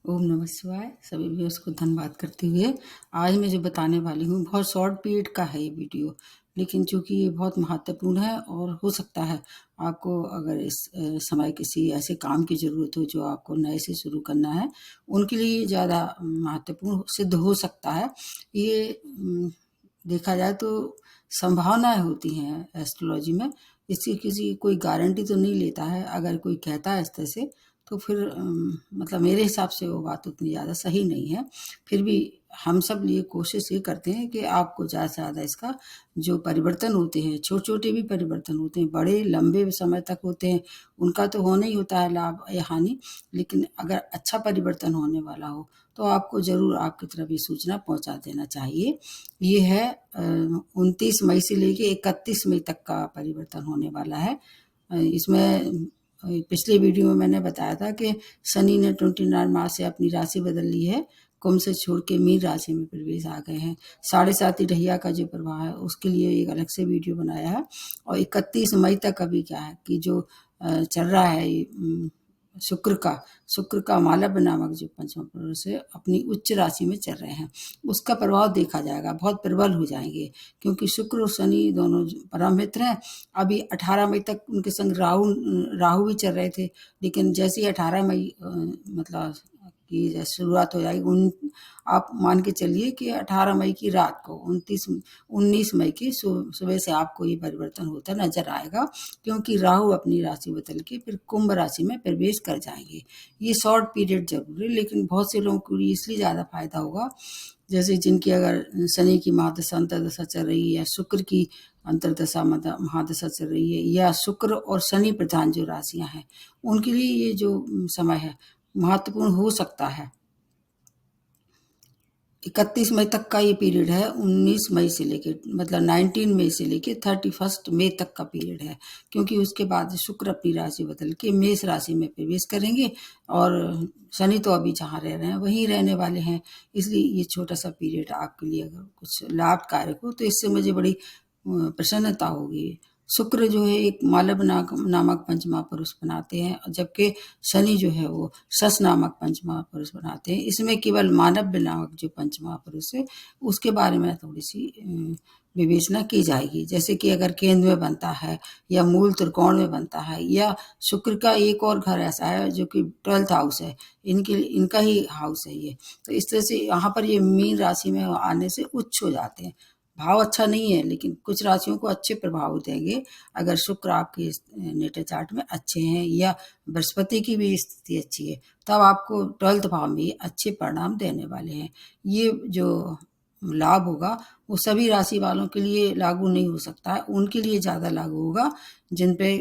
ओम नमः शिवाय। सभी व्यूअर्स को धन्यवाद करते हुए आज मैं जो बताने वाली हूँ बहुत शॉर्ट पीरियड का है ये वीडियो, लेकिन चूंकि ये बहुत महत्वपूर्ण है और हो सकता है आपको अगर इस समय किसी ऐसे काम की ज़रूरत हो जो आपको नए से शुरू करना है, उनके लिए ज़्यादा महत्वपूर्ण सिद्ध हो सकता है। ये देखा जाए तो संभावनाएं होती हैं एस्ट्रोलॉजी में। इसकी किसी कोई गारंटी तो नहीं लेता है। अगर कोई कहता है इस तरह से तो फिर मतलब मेरे हिसाब से वो बात उतनी ज़्यादा सही नहीं है। फिर भी हम सब लिए कोशिश ये करते हैं कि आपको ज़्यादा से ज़्यादा इसका जो परिवर्तन होते हैं, छोटे-छोटे भी परिवर्तन होते हैं, बड़े लंबे समय तक होते हैं, उनका तो होना ही होता है लाभ या हानि। लेकिन अगर अच्छा परिवर्तन होने वाला हो तो आपको ज़रूर आपकी तरफ ये सूचना पहुँचा देना चाहिए। ये है 29 मई से लेके 31 मई तक का परिवर्तन होने वाला है। इसमें पिछले वीडियो में मैंने बताया था कि शनि ने 29 मार्च से अपनी राशि बदल ली है। कुंभ से छोड़ के मीन राशि में प्रवेश आ गए हैं। 7.5 ढैया का जो प्रभाव है उसके लिए एक अलग से वीडियो बनाया है। और 31 मई तक अभी क्या है कि जो चल रहा है शुक्र का मालव नामक जो पंचम पुरुष है अपनी उच्च राशि में चल रहे हैं। उसका प्रभाव देखा जाएगा, बहुत प्रबल हो जाएंगे, क्योंकि शुक्र और शनि दोनों परम मित्र हैं। अभी 18 मई तक उनके संग राहु भी चल रहे थे, लेकिन जैसे ही 18 मई मतलब की शुरुआत हो जाएगी उन आप मान के चलिए कि 18 मई की रात को 19 मई की सुबह से आपको ये परिवर्तन होता नजर आएगा, क्योंकि राहु अपनी राशि बदल के फिर कुंभ राशि में प्रवेश कर जाएंगे। ये शॉर्ट पीरियड जरूर है, लेकिन बहुत से लोगों को इसलिए ज़्यादा फायदा होगा जैसे जिनकी अगर शनि की महादशा अंतर्दशा चल रही है, शुक्र की अंतर्दशा महादशा चल रही है, या शुक्र और शनि प्रधान जो राशियां हैं उनके लिए ये जो समय है महत्वपूर्ण हो सकता है। 31 मई तक का ये पीरियड है। 19 मई से लेके मतलब 19 मई से लेके 31 मई तक का पीरियड है, क्योंकि उसके बाद शुक्र अपनी राशि बदल के मेष राशि में प्रवेश करेंगे और शनि तो अभी जहाँ रह रहे हैं वहीं रहने वाले हैं। इसलिए ये छोटा सा पीरियड आपके लिए अगर कुछ लाभकारक हो तो इससे मुझे बड़ी प्रसन्नता होगी। शुक्र जो है एक मालव नामक पंच महापुरुष बनाते हैं, जबकि शनि जो है वो शश नामक पंच महापुरुष बनाते हैं। इसमें केवल मानव नामक जो पंच महापुरुष है उसके बारे में थोड़ी सी विवेचना की जाएगी। जैसे कि अगर केंद्र में बनता है या मूल त्रिकोण में बनता है, या शुक्र का एक और घर ऐसा है जो कि 12th हाउस है, इनका ही हाउस है ये। तो इस तरह से यहाँ पर ये मीन राशि में आने से उच्च हो जाते हैं। भाव अच्छा नहीं है, लेकिन कुछ राशियों को अच्छे प्रभाव देंगे अगर शुक्र आपके नेटल चार्ट में अच्छे हैं या बृहस्पति की भी स्थिति अच्छी है, तब आपको 12th भाव में अच्छे परिणाम देने वाले हैं। ये जो लाभ होगा वो सभी राशि वालों के लिए लागू नहीं हो सकता है, उनके लिए ज़्यादा लागू होगा जिन पे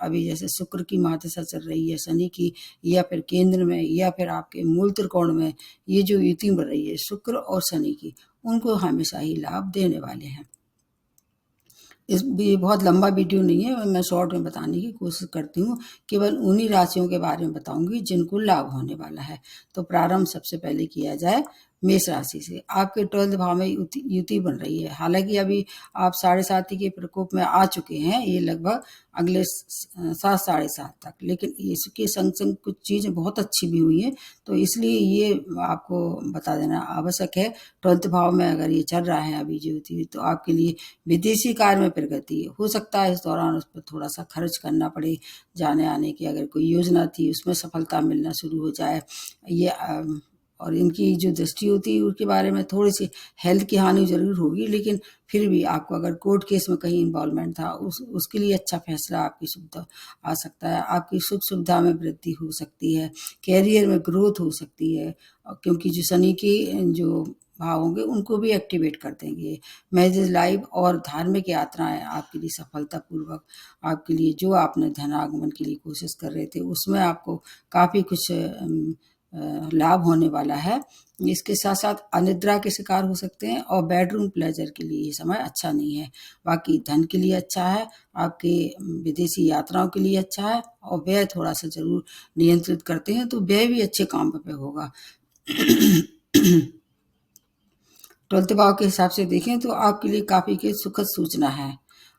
अभी जैसे शुक्र की महादशा चल रही है, शनि की, या फिर केंद्र में, या फिर आपके मूल त्रिकोण में ये जो युति बन रही है शुक्र और शनि की, उनको हमेशा ही लाभ देने वाले हैं। ये बहुत लंबा वीडियो नहीं है, मैं शॉर्ट में बताने की कोशिश करती हूँ। केवल उन्हीं राशियों के बारे में बताऊंगी जिनको लाभ होने वाला है। तो प्रारंभ सबसे पहले किया जाए मेष राशि से। आपके 12th भाव में युति बन रही है। हालांकि अभी आप 7.5 के प्रकोप में आ चुके हैं, ये लगभग अगले 7 7.5 तक, लेकिन इसके संग संग कुछ चीज़ें बहुत अच्छी भी हुई हैं, तो इसलिए ये आपको बता देना आवश्यक है। 12th भाव में अगर ये चल रहा है अभी जो युति, तो आपके लिए विदेशी कार्य में प्रगति हो सकता है। इस दौरान उस पर थोड़ा सा खर्च करना पड़े, जाने आने की अगर कोई योजना थी उसमें सफलता मिलना शुरू हो जाए। ये और इनकी जो दृष्टि होती है उसके बारे में थोड़ी सी हेल्थ की हानि जरूर होगी, लेकिन फिर भी आपको अगर कोर्ट केस में कहीं इन्वॉल्वमेंट था उसके लिए अच्छा फैसला आपकी सुविधा आ सकता है। आपकी सुख सुविधा में वृद्धि हो सकती है, कैरियर में ग्रोथ हो सकती है, क्योंकि जो शनि की जो भाव होंगे उनको भी एक्टिवेट कर देंगे। मैरिज लाइफ और धार्मिक यात्राएं आपके लिए सफलतापूर्वक, आपके लिए जो आपने धनागमन के लिए कोशिश कर रहे थे उसमें आपको काफ़ी कुछ लाभ होने वाला है। इसके साथ साथ अनिद्रा के शिकार हो सकते हैं और बेडरूम प्लेजर के लिए ये समय अच्छा नहीं है। बाकी धन के लिए अच्छा है, आपके विदेशी यात्राओं के लिए अच्छा है, और व्यय थोड़ा सा जरूर नियंत्रित करते हैं तो व्यय भी अच्छे काम पे होगा। 12th भाव के हिसाब से देखें तो आपके लिए काफ़ी की सुखद सूचना है।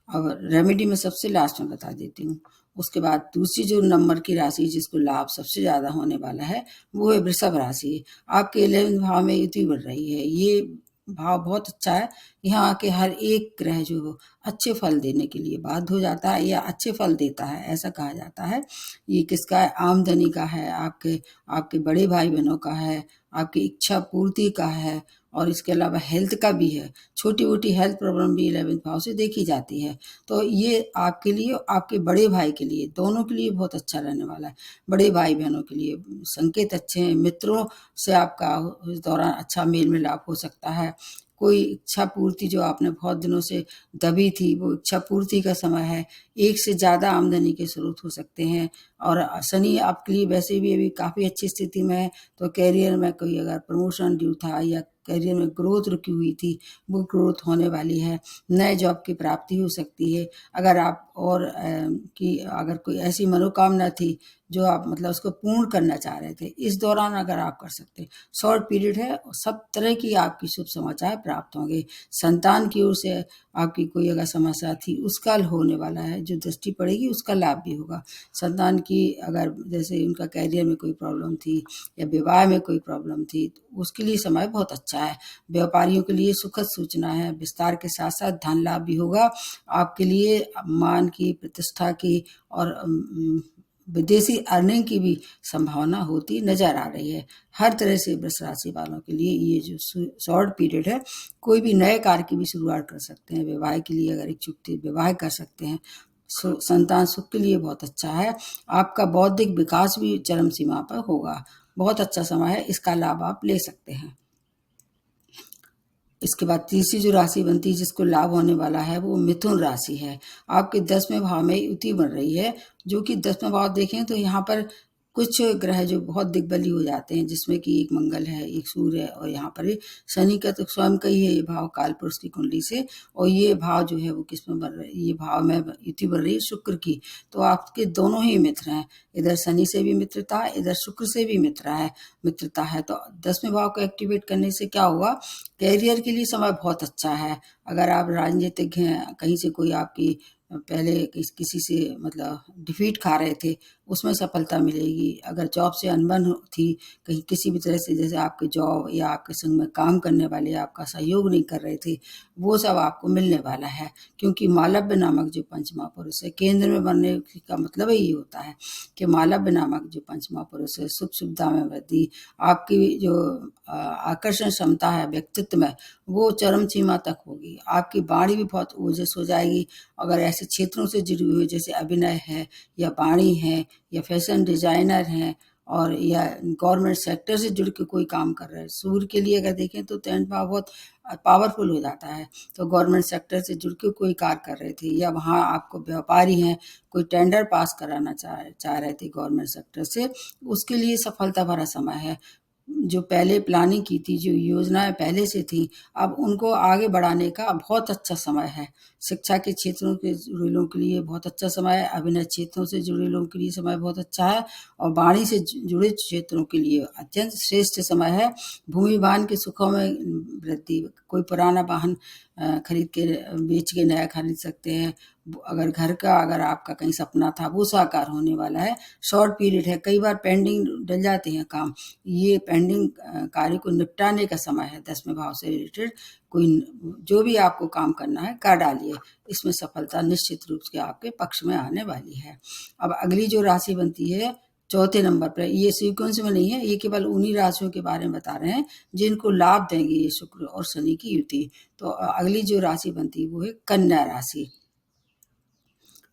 अब रेमेडी में सबसे लास्ट में बता देती हूँ। उसके बाद दूसरी जो नंबर की राशि जिसको लाभ सबसे ज़्यादा होने वाला है वो है वृषभ राशि। आपके 11वें भाव में युति बढ़ रही है, ये भाव बहुत अच्छा है। यहाँ आके हर एक ग्रह जो अच्छे फल देने के लिए बाध्य हो जाता है या अच्छे फल देता है, ऐसा कहा जाता है। ये किसका है? आमदनी का है, आपके आपके बड़े भाई बहनों का है, आपकी इच्छा पूर्ति का है, और इसके अलावा हेल्थ का भी है। छोटी मोटी हेल्थ प्रॉब्लम भी 11वें भाव से देखी जाती है। तो ये आपके लिए और आपके बड़े भाई के लिए, दोनों के लिए बहुत अच्छा रहने वाला है। बड़े भाई बहनों के लिए संकेत अच्छे हैं, मित्रों से आपका इस दौरान अच्छा मेल मिलाप हो सकता है। कोई इच्छा पूर्ति जो आपने बहुत दिनों से दबी थी, वो इच्छा पूर्ति का समय है। एक से ज़्यादा आमदनी के स्रोत हो सकते हैं। और शनि आपके लिए वैसे भी अभी काफ़ी अच्छी स्थिति में है, तो करियर में कोई अगर प्रमोशन ड्यू था या करियर में ग्रोथ रुकी हुई थी, वो ग्रोथ होने वाली है। नए जॉब की प्राप्ति हो सकती है। अगर आप और कि अगर कोई ऐसी मनोकामना थी जो आप मतलब उसको पूर्ण करना चाह रहे थे, इस दौरान अगर आप कर सकते हैं। शॉर्ट पीरियड है और सब तरह की आपकी शुभ समाचार प्राप्त होंगे। संतान की ओर से आपकी कोई अगर समस्या थी उसका हल होने वाला है, जो दृष्टि पड़ेगी उसका लाभ भी होगा। संतान की अगर जैसे उनका करियर में कोई प्रॉब्लम थी या विवाह में कोई प्रॉब्लम थी, तो उसके लिए समय बहुत अच्छा है। व्यापारियों के लिए सुखद सूचना है, विस्तार के साथ साथ धन लाभ भी होगा। आपके लिए मान की, प्रतिष्ठा की और विदेशी अर्निंग की भी संभावना होती नजर आ रही है। हर तरह से वृष राशि वालों के लिए ये जो शॉर्ट पीरियड है, कोई भी नए कार्य की भी शुरुआत कर सकते हैं। विवाह के लिए अगर इच्छुक थे, विवाह कर सकते हैं। संतान सुख के लिए बहुत अच्छा है। आपका बौद्धिक विकास भी चरम सीमा पर होगा। बहुत अच्छा समय है, इसका लाभ आप ले सकते हैं। इसके बाद तीसरी जो राशि बनती है जिसको लाभ होने वाला है वो मिथुन राशि है। आपके 10वें भाव में युति बन रही है, जो कि 10वां भाव देखें तो यहाँ पर कुछ ग्रह जो बहुत दिग्बली हो जाते हैं, जिसमें कि एक मंगल है, एक सूर्य है, और यहाँ पर शनि का तो स्वयं का ही है ये भाव कालपुरुष की कुंडली से। और ये भाव जो है वो किसमें बन रहा है? ये भाव में युति बन रही है शुक्र की। तो आपके दोनों ही मित्र हैं, इधर शनि से भी मित्रता है, इधर शुक्र से भी मित्रता है। तो 10वें भाव को एक्टिवेट करने से क्या होगा? कैरियर के लिए समय बहुत अच्छा है। अगर आप राजनीतिज्ञ हैं, कहीं से कोई आपकी पहले किसी से मतलब डिफीट खा रहे थे, उसमें सफलता मिलेगी। अगर जॉब से अनबन थी, कहीं किसी भी तरह से, जैसे आपके जॉब या आपके संग में काम करने वाले आपका सहयोग नहीं कर रहे थे, वो सब आपको मिलने वाला है। क्योंकि मालव्य नामक जो पंचमा पुरुष है, केंद्र में बनने का मतलब यही होता है कि मालव्य नामक जो पंचमा पुरुष है, सुख सुविधा में वृद्धि, आपकी जो आकर्षण क्षमता है व्यक्तित्व में, वो चरम सीमा तक होगी। आपकी वाणी भी बहुत ओजस हो जाएगी। अगर ऐसे क्षेत्रों से जुड़ी हुई जैसे अभिनय है या वाणी है या फैशन डिजाइनर हैं, और या गवर्नमेंट सेक्टर से जुड़ के कोई काम कर रहे हैं, सूर्य के लिए अगर देखें तो 10 भाव बहुत पावरफुल हो जाता है। तो गवर्नमेंट सेक्टर से जुड़ के कोई कार्य कर रहे थे, या वहाँ आपको व्यापारी हैं, कोई टेंडर पास कराना चाह रहे थे गवर्नमेंट सेक्टर से, उसके लिए सफलता भरा समय है। जो पहले प्लानिंग की थी, जो योजनाएं पहले से थी, अब उनको आगे बढ़ाने का बहुत अच्छा समय है। शिक्षा के क्षेत्रों के जुड़े लोगों के लिए बहुत अच्छा समय है। अभिनय क्षेत्रों से जुड़े लोगों के लिए समय बहुत अच्छा है। और वाणी से जुड़े क्षेत्रों के लिए अत्यंत श्रेष्ठ समय है। भूमि वाहन के सुखों में वृद्धि, कोई पुराना वाहन खरीद के बेच के नया खरीद सकते हैं। अगर आपका कहीं सपना था वो साकार होने वाला है। शॉर्ट पीरियड है, कई बार पेंडिंग डल जाते हैं काम, ये पेंडिंग कार्य को निपटाने का समय है। 10वें भाव से रिलेटेड कोई जो भी आपको काम करना है कर डालिए, इसमें सफलता निश्चित रूप से आपके पक्ष में आने वाली है। अब अगली जो राशि बनती है चौथे नंबर पर, ये सीक्वेंस में नहीं है, ये केवल उन्हीं राशियों के बारे में बता रहे हैं जिनको लाभ देंगे ये शुक्र और शनि की युति। तो अगली जो राशि बनती है वो है कन्या राशि।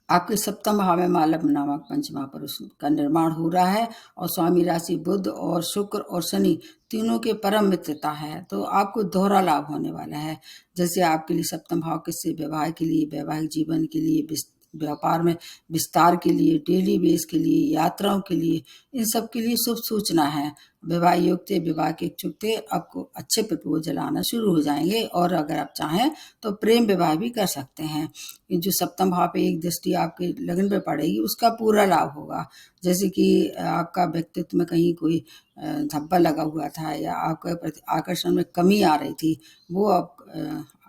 आपके सप्तम भाव में मालव नामक पंचमा पुरुष का निर्माण हो रहा है, और स्वामी राशि बुध और शुक्र और शनि तीनों के परम मित्रता है। तो आपको दोहरा लाभ होने वाला है। जैसे आपके लिए सप्तम भाव किससे विवाह के लिए, वैवाहिक जीवन के लिए, व्यापार में विस्तार के लिए, डेली बेस के लिए, यात्राओं के लिए, इन सब के लिए शुभ सूचना है। विवाह योग थे, विवाह के इच्छुक थे, आपको अच्छे प्रपोजल आना शुरू हो जाएंगे। और अगर आप चाहें तो प्रेम विवाह भी कर सकते हैं। ये जो सप्तम भाव पे एक दृष्टि आपके लगन पे पड़ेगी, उसका पूरा लाभ होगा। जैसे कि आपका व्यक्तित्व में कहीं कोई धब्बा लगा हुआ था, या आपके प्रति आकर्षण में कमी आ रही थी, वो अब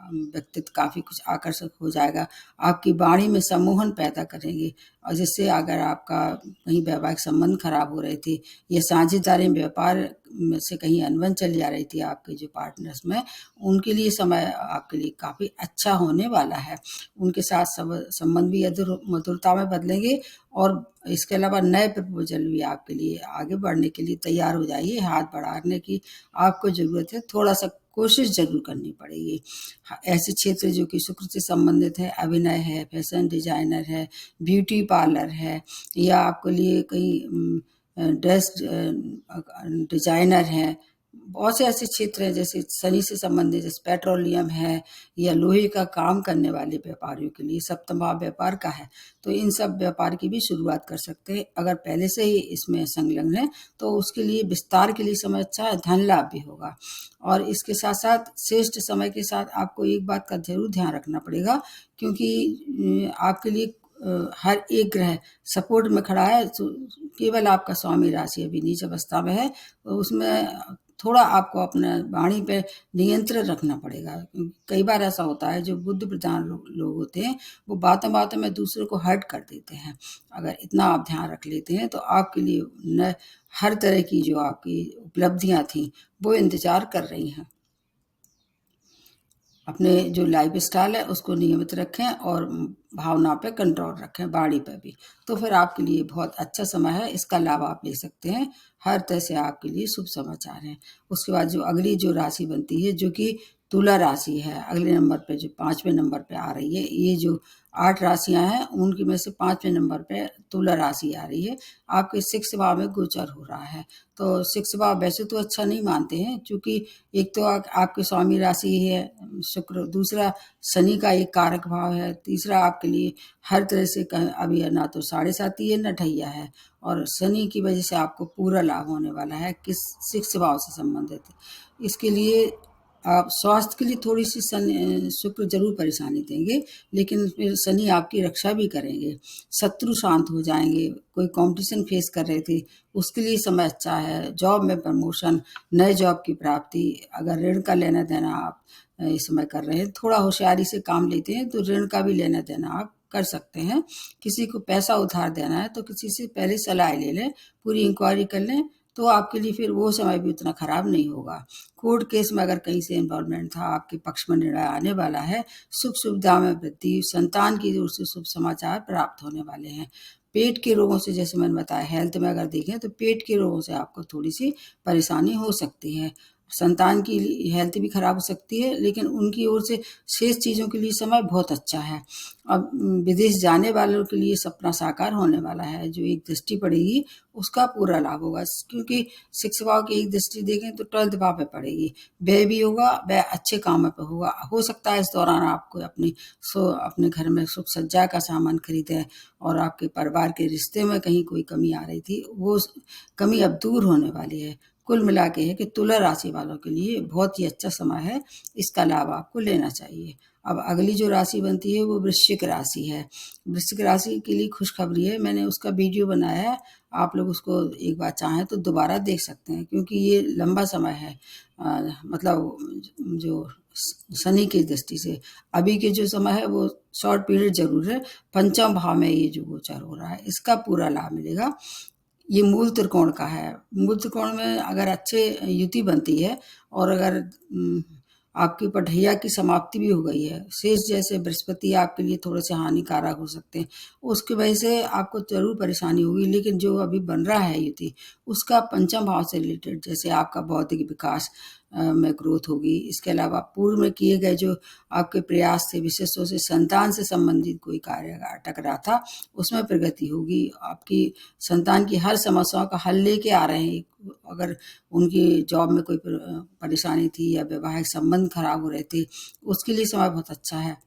व्यक्तित्व काफ़ी कुछ आकर्षक हो जाएगा। आपकी वाणी में सम्मोहन पैदा करेंगे और जिससे अगर आपका कहीं वैवाहिक संबंध खराब हो रहे थे या साझेदारी व्यापार में से कहीं अनबन चली आ रही थी आपके जो पार्टनर्स में, उनके लिए समय आपके लिए काफ़ी अच्छा होने वाला है। उनके साथ संबंध भी मधुरता में बदलेंगे और इसके अलावा नए प्रपोजल भी आपके लिए आगे बढ़ने के लिए तैयार हो जाइए। हाथ बढ़ाने की आपको ज़रूरत है, थोड़ा सा कोशिश ज़रूर करनी पड़ेगी। ऐसे क्षेत्र जो कि शुक्र से संबंधित है, अभिनय है, फैशन डिजाइनर है, ब्यूटी पार्लर है, या आपके लिए कहीं ड्रेस डिजाइनर है, बहुत से ऐसे क्षेत्र हैं जैसे शनि से संबंधित, जैसे पेट्रोलियम है या लोहे का काम करने वाले व्यापारियों के लिए सप्तम भाव व्यापार का है, तो इन सब व्यापार की भी शुरुआत कर सकते हैं। अगर पहले से ही इसमें संलग्न है तो उसके लिए विस्तार के लिए समय अच्छा है, धन लाभ भी होगा। और इसके साथ साथ श्रेष्ठ समय के साथ आपको एक बात का जरूर ध्यान रखना पड़ेगा, क्योंकि आपके लिए हर एक ग्रह सपोर्ट में खड़ा है, तो केवल आपका स्वामी राशि अभी नीच अवस्था में है, तो उसमें थोड़ा आपको अपने वाणी पे नियंत्रण रखना पड़ेगा। कई बार ऐसा होता है जो बुद्ध प्रधान लोग होते हैं वो बातों बातों में दूसरे को हर्ट कर देते हैं। अगर इतना आप ध्यान रख लेते हैं तो आपके लिए न हर तरह की जो आपकी उपलब्धियां थी वो इंतजार कर रही हैं। अपने जो लाइफ स्टाइल है उसको नियमित रखें और भावना पे कंट्रोल रखें, बाड़ी पे भी, तो फिर आपके लिए बहुत अच्छा समय है। इसका लाभ आप ले सकते हैं। हर तरह से आपके लिए शुभ समाचार हैं। उसके बाद जो अगली जो राशि बनती है जो कि तुला राशि है, अगले नंबर पे जो 5वें नंबर पे आ रही है, ये जो 8 राशियां हैं उनकी में से 5वें नंबर पे तुला राशि आ रही है। आपके 6 भाव में गोचर हो रहा है, तो 6 भाव वैसे तो अच्छा नहीं मानते हैं, क्योंकि एक तो आपके स्वामी राशि है शुक्र, दूसरा शनि का एक कारक भाव है, तीसरा आपके लिए हर तरह से अभी ना तो 7.5 है न ढैया है, और शनि की वजह से आपको पूरा लाभ होने वाला है किस 6 भाव से संबंधित। इसके लिए आप स्वास्थ्य के लिए थोड़ी सी शुक्र जरूर परेशानी देंगे, लेकिन फिर शनि आपकी रक्षा भी करेंगे। शत्रु शांत हो जाएंगे। कोई कंपटीशन फेस कर रहे थे उसके लिए समय अच्छा है। जॉब में प्रमोशन, नए जॉब की प्राप्ति, अगर ऋण का लेना देना आप इस समय कर रहे हैं, थोड़ा होशियारी से काम लेते हैं तो ऋण का भी लेना देना आप कर सकते हैं। किसी को पैसा उधार देना है तो किसी से पहले सलाह ले लें, पूरी इंक्वायरी कर लें, तो आपके लिए फिर वो समय भी उतना खराब नहीं होगा। कोर्ट केस में अगर कहीं से इन्वॉल्वमेंट था, आपके पक्ष में निर्णय आने वाला है। सुख सुविधा में वृद्धि, संतान की ओर से शुभ समाचार प्राप्त होने वाले हैं। पेट के रोगों से, जैसे मैंने बताया, हेल्थ में अगर देखें तो पेट के रोगों से आपको थोड़ी सी परेशानी हो सकती है। संतान की हेल्थ भी खराब हो सकती है, लेकिन उनकी ओर से शेष चीज़ों के लिए समय बहुत अच्छा है। अब विदेश जाने वालों के लिए सपना साकार होने वाला है। जो एक दृष्टि पड़ेगी उसका पूरा लाभ होगा, क्योंकि 6 भाव की एक दृष्टि देखें तो 12th भाव पे पड़ेगी। व्यय भी होगा, व्यय अच्छे कामों पे होगा। हो सकता है इस दौरान आपको अपने घर में सुख सज्जा का सामान खरीदें, और आपके परिवार के रिश्ते में कहीं कोई कमी आ रही थी वो कमी अब दूर होने वाली है। कुल मिला के है कि तुला राशि वालों के लिए बहुत ही अच्छा समय है, इसका लाभ आपको लेना चाहिए। अब अगली जो राशि बनती है वो वृश्चिक राशि है। वृश्चिक राशि के लिए खुशखबरी है, मैंने उसका वीडियो बनाया है, आप लोग उसको एक बार चाहें तो दोबारा देख सकते हैं, क्योंकि ये लंबा समय है। मतलब जो शनि की दृष्टि से अभी के जो समय है वो शॉर्ट पीरियड जरूर है। पंचम भाव में ये जो गोचर हो रहा है इसका पूरा लाभ मिलेगा। ये मूल त्रिकोण का है। मूल त्रिकोण में अगर अच्छे युति बनती है, और अगर आपकी पढ़ैया की समाप्ति भी हो गई है, शेष जैसे बृहस्पति आपके लिए थोड़े से हानिकारक हो सकते हैं, उसकी वजह से आपको जरूर परेशानी होगी। लेकिन जो अभी बन रहा है युति, उसका पंचम भाव से रिलेटेड, जैसे आपका बौद्धिक विकास में ग्रोथ होगी। इसके अलावा पूर्व में किए गए जो आपके प्रयास थे, विशेष रूप से संतान से संबंधित कोई कार्य अटक रहा था, उसमें प्रगति होगी। आपकी संतान की हर समस्याओं का हल लेके आ रहे हैं। अगर उनकी जॉब में कोई परेशानी थी या वैवाहिक संबंध खराब हो रहे थे, उसके लिए समय बहुत अच्छा है।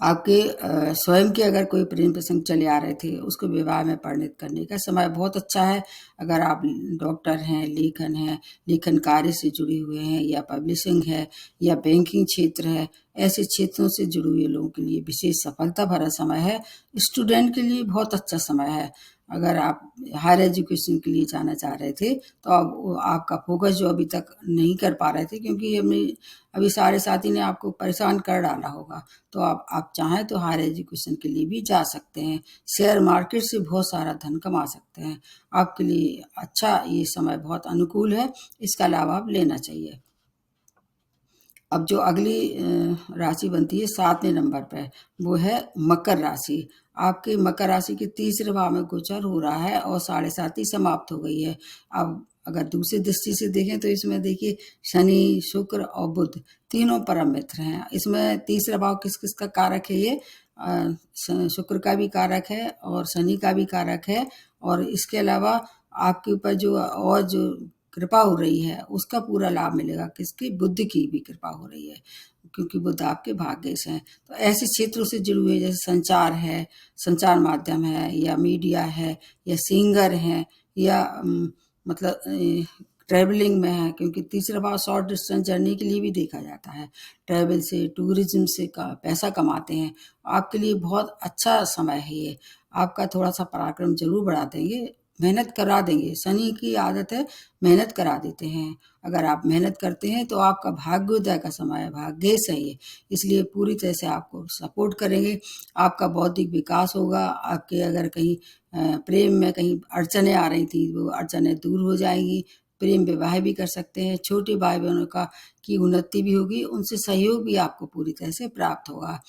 आपके स्वयं के अगर कोई प्रेम प्रसंग चले आ रहे थे उसको विवाह में परिणत करने का समय बहुत अच्छा है। अगर आप डॉक्टर हैं, लेखन कार्य से जुड़े हुए हैं, या पब्लिशिंग है, या बैंकिंग क्षेत्र है, ऐसे क्षेत्रों से जुड़े हुए लोगों के लिए विशेष सफलता भरा समय है। स्टूडेंट के लिए बहुत अच्छा समय है। अगर आप हायर एजुकेशन के लिए जाना चाह रहे थे तो अब आपका फोकस जो अभी तक नहीं कर पा रहे थे, क्योंकि अभी सारे साथी ने आपको परेशान कर डाला होगा, तो आप चाहें तो हायर एजुकेशन के लिए भी जा सकते हैं। शेयर मार्केट से बहुत सारा धन कमा सकते हैं। आपके लिए अच्छा ये समय बहुत अनुकूल है, इसका लाभ आप लेना चाहिए। अब जो अगली राशि बनती है 7वें नंबर पे, वो है मकर राशि। आपके मकर राशि के तीसरे भाव में गोचर हो रहा है और 7.5 समाप्त हो गई है। अब अगर दूसरी दृष्टि से देखें तो इसमें देखिए शनि, शुक्र और बुध तीनों परम मित्र हैं। इसमें तीसरा भाव किस किस का कारक है? ये शुक्र का भी कारक है और शनि का भी कारक है, और इसके अलावा आपके ऊपर जो कृपा हो रही है उसका पूरा लाभ मिलेगा। किसकी? बुद्ध की भी कृपा हो रही है, क्योंकि बुद्ध आपके भाग्य से हैं। तो ऐसे क्षेत्रों से जुड़े हुए जैसे संचार है, संचार माध्यम है, या मीडिया है, या सिंगर हैं, या मतलब ट्रैवलिंग में है, क्योंकि तीसरा भाव शॉर्ट डिस्टेंस जर्नी के लिए भी देखा जाता है। ट्रैवल से, टूरिज्म से पैसा कमाते हैं। आपके लिए बहुत अच्छा समय है ये। आपका थोड़ा सा पराक्रम जरूर बढ़ा देंगे, मेहनत करा देंगे। शनि की आदत है मेहनत करा देते हैं। अगर आप मेहनत करते हैं तो आपका भाग्योदय का समय है, भाग्य से ही, इसलिए पूरी तरह से आपको सपोर्ट करेंगे। आपका बौद्धिक विकास होगा। आपके अगर कहीं प्रेम में कहीं अड़चने आ रही थी, वो अड़चने दूर हो जाएंगी। प्रेम विवाह भी कर सकते हैं। छोटे भाई बहनों की उन्नति भी होगी, उनसे सहयोग भी आपको पूरी तरह से प्राप्त होगा।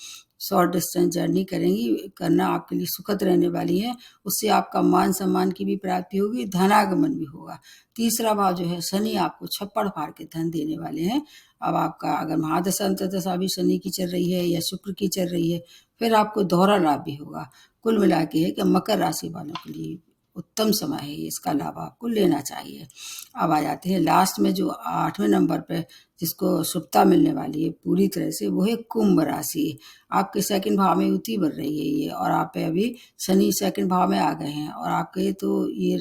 शॉर्ट डिस्टेंस जर्नी करना आपके लिए सुखद रहने वाली है। उससे आपका मान सम्मान की भी प्राप्ति होगी, धनागमन भी होगा। तीसरा भाव जो है शनि आपको छप्पड़ फाड़ के धन देने वाले हैं। अब आपका अगर महादशा अंतर्दशा भी शनि की चल रही है या शुक्र की चल रही है, फिर आपको दोहरा लाभ भी होगा। कुल मिला के है कि मकर राशि वालों के लिए उत्तम समय है, इसका लाभ आपको लेना चाहिए। अब आ जाते हैं लास्ट में जो 8वें नंबर पे जिसको शुभता मिलने वाली है पूरी तरह से, वो है कुंभ राशि। आपके सेकंड भाव में युति बढ़ रही है ये, और आप पे अभी शनि सेकंड भाव में आ गए हैं, और आपके तो ये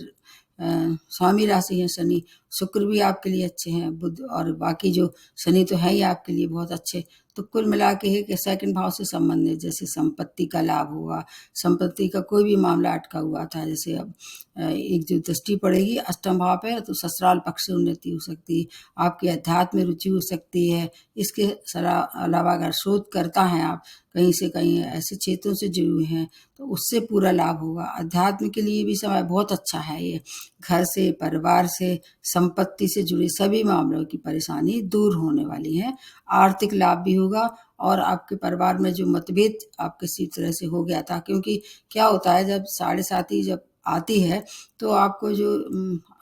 स्वामी राशि है शनि। शुक्र भी आपके लिए अच्छे हैं, बुध और बाकी जो शनि तो है ही आपके लिए बहुत अच्छे। तो कुल मिला के है कि सेकंड भाव से संबंधित जैसे संपत्ति का लाभ होगा, संपत्ति का कोई भी मामला अटका हुआ था, जैसे अब एक जो दृष्टि पड़ेगी अष्टम भाव पे, तो ससुराल पक्ष से उन्नति हो सकती है, आपकी अध्यात्म में रुचि हो सकती है। इसके अलावा अगर शोध करता है आप कहीं से कहीं ऐसे क्षेत्रों से जुड़े हुए हैं, तो उससे पूरा लाभ होगा। अध्यात्म के लिए भी समय बहुत अच्छा है ये। घर से, परिवार से, संपत्ति से जुड़े सभी मामलों की परेशानी दूर होने वाली है। आर्थिक लाभ भी होगा, और आपके परिवार में जो मतभेद आप किसी तरह से हो गया था, क्योंकि क्या होता है जब 7.5 जब आती है तो आपको जो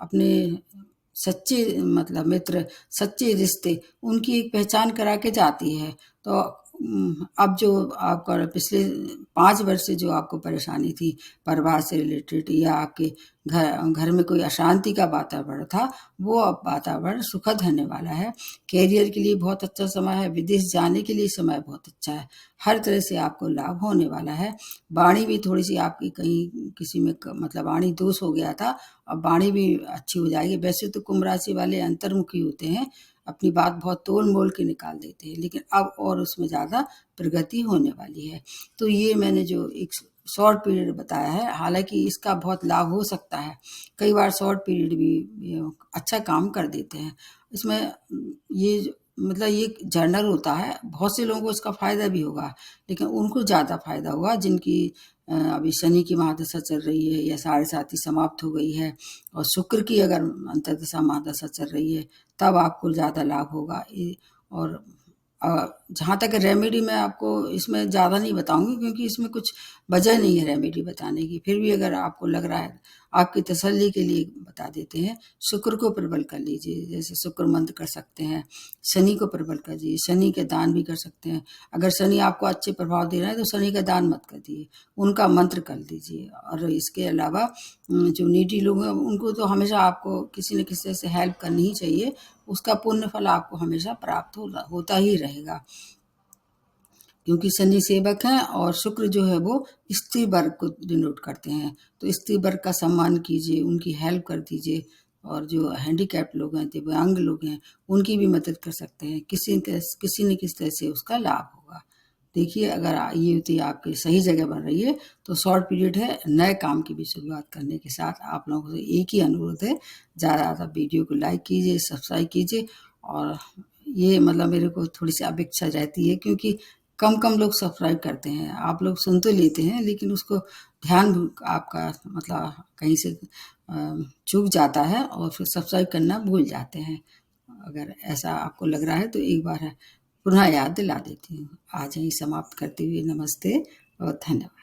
अपने सच्चे मतलब मित्र, सच्चे रिश्ते, उनकी एक पहचान करा के जाती है। तो अब जो आपका पिछले 5 वर्ष से जो आपको परेशानी थी परिवार से रिलेटेड, या आपके घर में कोई अशांति का वातावरण था, वो अब वातावरण सुखद होने वाला है। करियर के लिए बहुत अच्छा समय है। विदेश जाने के लिए समय बहुत अच्छा है। हर तरह से आपको लाभ होने वाला है। वाणी भी थोड़ी सी आपकी कहीं किसी में मतलब वाणी दोष हो गया था, अब वाणी भी अच्छी हो जाएगी। वैसे तो कुंभ राशि वाले अंतर्मुखी होते हैं, अपनी बात बहुत तोल मोल के निकाल देते हैं, लेकिन अब और उसमें ज़्यादा प्रगति होने वाली है। तो ये मैंने जो एक शॉर्ट पीरियड बताया है, हालांकि इसका बहुत लाभ हो सकता है। कई बार शॉर्ट पीरियड भी अच्छा काम कर देते हैं। इसमें मतलब ये जर्नल होता है, बहुत से लोगों को इसका फायदा भी होगा, लेकिन उनको ज़्यादा फायदा होगा जिनकी अभी शनि की महादशा चल रही है, या 7.5 समाप्त हो गई है, और शुक्र की अगर अंतर्दशा महादशा चल रही है, तब आपको ज़्यादा लाभ होगा। और जहाँ तक रेमेडी मैं आपको इसमें ज़्यादा नहीं बताऊंगी, क्योंकि इसमें कुछ वजह नहीं है रेमेडी बताने की। फिर भी अगर आपको लग रहा है, आपकी तसल्ली के लिए बता देते हैं। शुक्र को प्रबल कर लीजिए, जैसे शुक्र मंत्र कर सकते हैं। शनि को प्रबल कर दीजिए, शनि के दान भी कर सकते हैं। अगर शनि आपको अच्छे प्रभाव दे रहे हैं तो शनि का दान मत कर दीजिए, उनका मंत्र कर दीजिए। और इसके अलावा जो नीडी लोग हैं उनको तो हमेशा आपको किसी न किसी तरह से हेल्प करनी ही चाहिए। उसका पुण्य फल आपको हमेशा प्राप्त होता ही रहेगा, क्योंकि शनि सेवक हैं, और शुक्र जो है वो स्त्री वर्ग को डिनोट करते हैं। तो स्त्री वर्ग का सम्मान कीजिए, उनकी हेल्प कर दीजिए, और जो हैंडीकैप्ड लोग हैं, दिव्यांग लोग हैं, उनकी भी मदद कर सकते हैं। किसी न किसी तरह से उसका लाभ होगा। देखिए अगर ये युति आपकी सही जगह बन रही है तो शॉर्ट पीरियड है, नए काम की भी शुरुआत करने के साथ आप लोगों से एक ही अनुरोध है, ज़्यादा ज़्यादा वीडियो को लाइक कीजिए, सब्सक्राइब कीजिए। और ये मतलब मेरे को थोड़ी सी अपेक्षा रहती है क्योंकि कम कम लोग सब्सक्राइब करते हैं। आप लोग सुन तो लेते हैं लेकिन उसको ध्यान आपका मतलब कहीं से चूक जाता है और फिर सब्सक्राइब करना भूल जाते हैं। अगर ऐसा आपको लग रहा है तो एक बार पुनः याद दिला देती हूँ। आज यहीं समाप्त करते हुए नमस्ते और धन्यवाद।